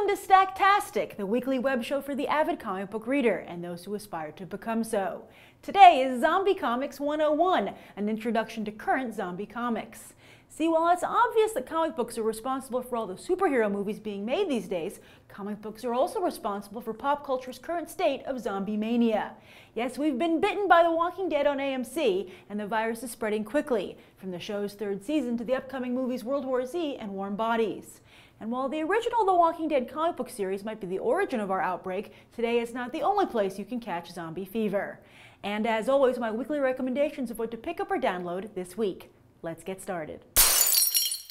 Welcome to Stacktastic, the weekly web show for the avid comic book reader and those who aspire to become so. Today is Zombie Comics 101, an introduction to current zombie comics. See, while it's obvious that comic books are responsible for all the superhero movies being made these days, comic books are also responsible for pop culture's current state of zombie mania. Yes, we've been bitten by The Walking Dead on AMC, and the virus is spreading quickly, from the show's third season to the upcoming movies World War Z and Warm Bodies. And while the original The Walking Dead comic book series might be the origin of our outbreak, today is not the only place you can catch zombie fever. And as always, my weekly recommendations of what to pick up or download this week. Let's get started.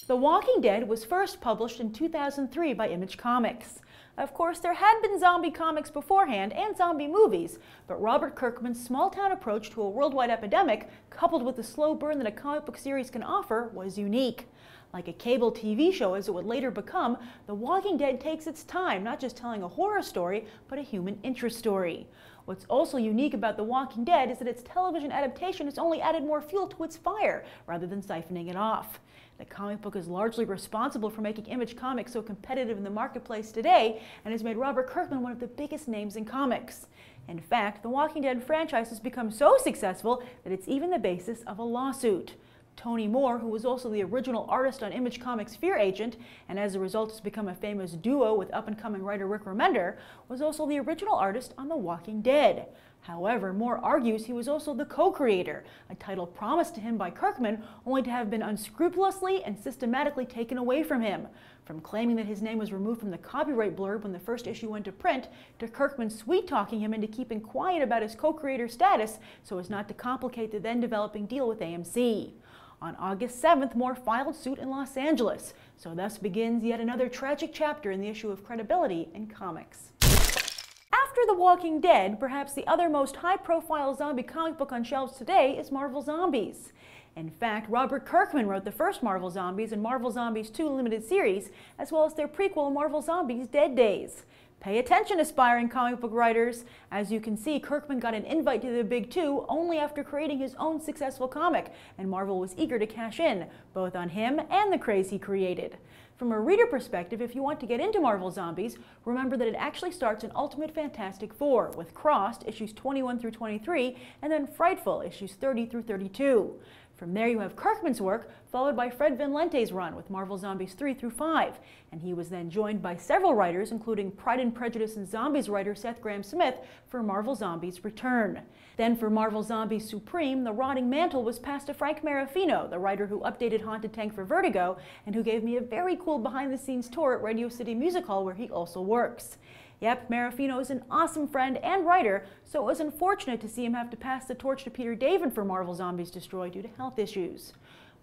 The Walking Dead was first published in 2003 by Image Comics. Of course, there had been zombie comics beforehand and zombie movies, but Robert Kirkman's small-town approach to a worldwide epidemic, coupled with the slow burn that a comic book series can offer, was unique. Like a cable TV show as it would later become, The Walking Dead takes its time, not just telling a horror story, but a human interest story. What's also unique about The Walking Dead is that its television adaptation has only added more fuel to its fire, rather than siphoning it off. The comic book is largely responsible for making Image Comics so competitive in the marketplace today, and has made Robert Kirkman one of the biggest names in comics. In fact, The Walking Dead franchise has become so successful that it's even the basis of a lawsuit. Tony Moore, who was also the original artist on Image Comics' Fear Agent, and as a result has become a famous duo with up-and-coming writer Rick Remender, was also the original artist on The Walking Dead. However, Moore argues he was also the co-creator, a title promised to him by Kirkman only to have been unscrupulously and systematically taken away from him. From claiming that his name was removed from the copyright blurb when the first issue went to print, to Kirkman sweet-talking him into keeping quiet about his co-creator status so as not to complicate the then-developing deal with AMC. On August 7th, Moore filed suit in Los Angeles, so thus begins yet another tragic chapter in the issue of credibility in comics. After The Walking Dead, perhaps the other most high-profile zombie comic book on shelves today is Marvel Zombies. In fact, Robert Kirkman wrote the first Marvel Zombies and Marvel Zombies 2 limited series, as well as their prequel Marvel Zombies Dead Days. Pay attention, aspiring comic book writers. As you can see, Kirkman got an invite to the Big Two only after creating his own successful comic, and Marvel was eager to cash in, both on him and the craze he created. From a reader perspective, if you want to get into Marvel Zombies, remember that it actually starts in Ultimate Fantastic Four, with Crossed, issues 21 through 23, and then Frightful, issues 30 through 32. From there you have Kirkman's work, followed by Fred Van Lente's run with Marvel Zombies 3 through 5, and he was then joined by several writers, including Pride and Prejudice and Zombies writer Seth Grahame-Smith, for Marvel Zombies Return. Then for Marvel Zombies Supreme, the rotting mantle was passed to Frank Marafino, the writer who updated Haunted Tank for Vertigo, and who gave me a very cool behind-the-scenes tour at Radio City Music Hall where he also works. Yep, Marafino is an awesome friend and writer, so it was unfortunate to see him have to pass the torch to Peter David for Marvel Zombies Destroy due to health issues.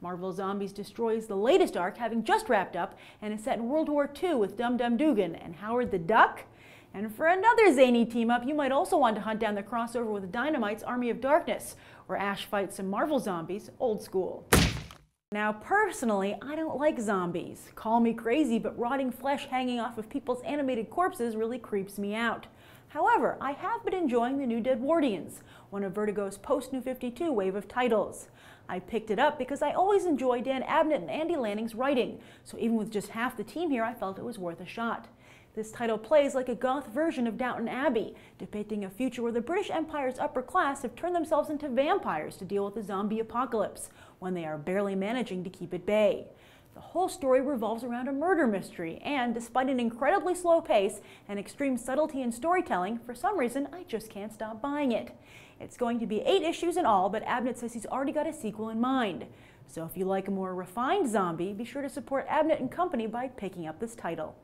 Marvel Zombies Destroy is the latest arc, having just wrapped up, and is set in World War II with Dum Dum Dugan and Howard the Duck. And for another zany team-up, you might also want to hunt down the crossover with Dynamite's Army of Darkness, where Ash fights some Marvel zombies, old school. Now, personally, I don't like zombies. Call me crazy, but rotting flesh hanging off of people's animated corpses really creeps me out. However, I have been enjoying the new Deadwardians, one of Vertigo's post-New 52 wave of titles. I picked it up because I always enjoy Dan Abnett and Andy Lanning's writing, so even with just half the team here, I felt it was worth a shot. This title plays like a goth version of Downton Abbey, depicting a future where the British Empire's upper class have turned themselves into vampires to deal with the zombie apocalypse, when they are barely managing to keep at bay. The whole story revolves around a murder mystery, and despite an incredibly slow pace and extreme subtlety in storytelling, for some reason I just can't stop buying it. It's going to be 8 issues in all, but Abnett says he's already got a sequel in mind. So if you like a more refined zombie, be sure to support Abnett and Company by picking up this title.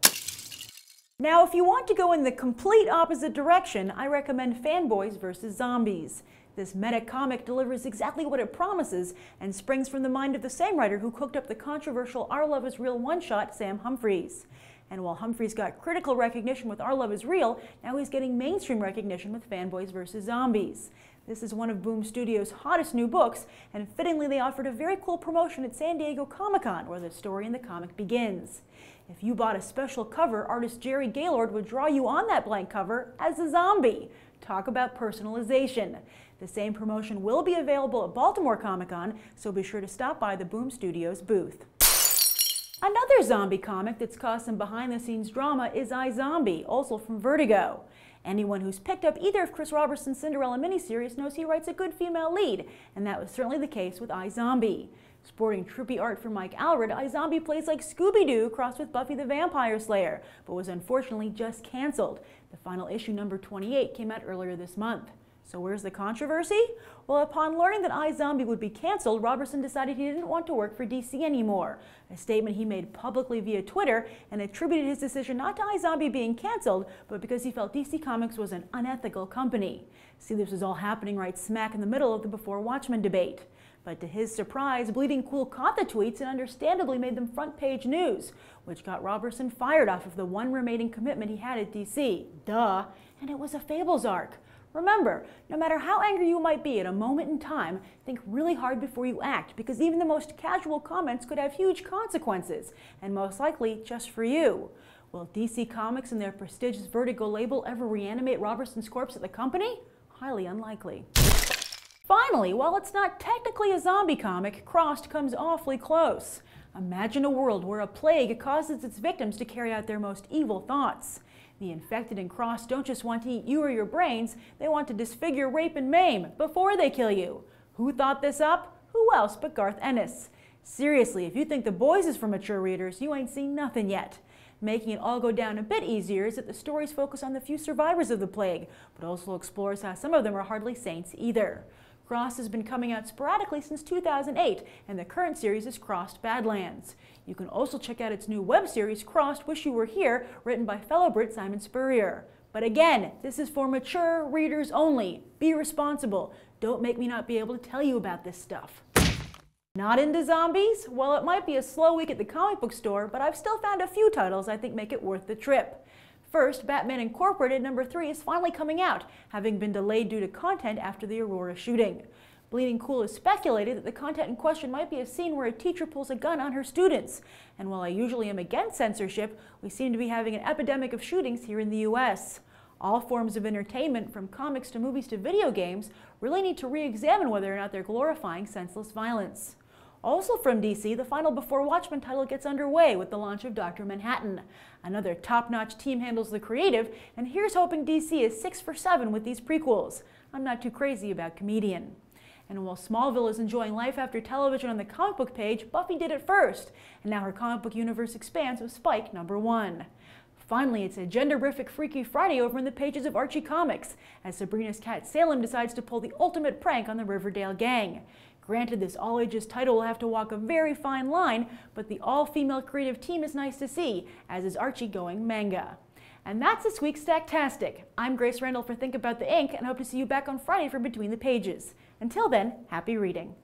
Now, if you want to go in the complete opposite direction, I recommend Fanboys vs. Zombies. This meta comic delivers exactly what it promises and springs from the mind of the same writer who cooked up the controversial Our Love Is Real one-shot, Sam Humphries. And while Humphries got critical recognition with Our Love Is Real, now he's getting mainstream recognition with Fanboys vs. Zombies. This is one of Boom Studios' hottest new books, and fittingly they offered a very cool promotion at San Diego Comic-Con, where the story in the comic begins. If you bought a special cover, artist Jerry Gaylord would draw you on that blank cover as a zombie. Talk about personalization. The same promotion will be available at Baltimore Comic-Con, so be sure to stop by the Boom Studios booth. Another zombie comic that's caused some behind-the-scenes drama is iZombie, also from Vertigo. Anyone who's picked up either of Chris Roberson's Cinderella miniseries knows he writes a good female lead, and that was certainly the case with iZombie. Sporting trippy art from Mike Allred, iZombie plays like Scooby-Doo crossed with Buffy the Vampire Slayer, but was unfortunately just canceled. The final issue, number 28, came out earlier this month. So where's the controversy? Well, upon learning that iZombie would be canceled, Roberson decided he didn't want to work for DC anymore, a statement he made publicly via Twitter, and attributed his decision not to iZombie being canceled, but because he felt DC Comics was an unethical company. See, this was all happening right smack in the middle of the Before Watchmen debate. But to his surprise, Bleeding Cool caught the tweets and understandably made them front-page news, which got Roberson fired off of the one remaining commitment he had at DC. Duh! And it was a Fables arc. Remember, no matter how angry you might be at a moment in time, think really hard before you act, because even the most casual comments could have huge consequences, and most likely just for you. Will DC Comics and their prestigious Vertigo label ever reanimate Roberson's corpse at the company? Highly unlikely. Finally, while it's not technically a zombie comic, Crossed comes awfully close. Imagine a world where a plague causes its victims to carry out their most evil thoughts. The infected and Crossed don't just want to eat you or your brains, they want to disfigure, rape, and maim before they kill you. Who thought this up? Who else but Garth Ennis? Seriously, if you think The Boys is for mature readers, you ain't seen nothing yet. Making it all go down a bit easier is that the stories focus on the few survivors of the plague, but also explores how some of them are hardly saints either. Crossed has been coming out sporadically since 2008, and the current series is Crossed Badlands. You can also check out its new web series, Crossed Wish You Were Here, written by fellow Brit Simon Spurrier. But again, this is for mature readers only. Be responsible. Don't make me not be able to tell you about this stuff. Not into zombies? Well, it might be a slow week at the comic book store, but I've still found a few titles I think make it worth the trip. First, Batman Incorporated number 3 is finally coming out, having been delayed due to content after the Aurora shooting. Bleeding Cool has speculated that the content in question might be a scene where a teacher pulls a gun on her students. And while I usually am against censorship, we seem to be having an epidemic of shootings here in the US. All forms of entertainment, from comics to movies to video games, really need to re-examine whether or not they're glorifying senseless violence. Also from DC, the final Before Watchmen title gets underway with the launch of Dr. Manhattan. Another top-notch team handles the creative, and here's hoping DC is 6 for 7 with these prequels. I'm not too crazy about Comedian. And while Smallville is enjoying life after television on the comic book page, Buffy did it first, and now her comic book universe expands with Spike number 1. Finally, it's a gender-rific Freaky Friday over in the pages of Archie Comics, as Sabrina's cat Salem decides to pull the ultimate prank on the Riverdale gang. Granted, this all-ages title will have to walk a very fine line, but the all-female creative team is nice to see, as is Archie going manga. And that's this week's Stacktastic. I'm Grace Randolph for Think About the Ink, and hope to see you back on Friday for Between the Pages. Until then, happy reading.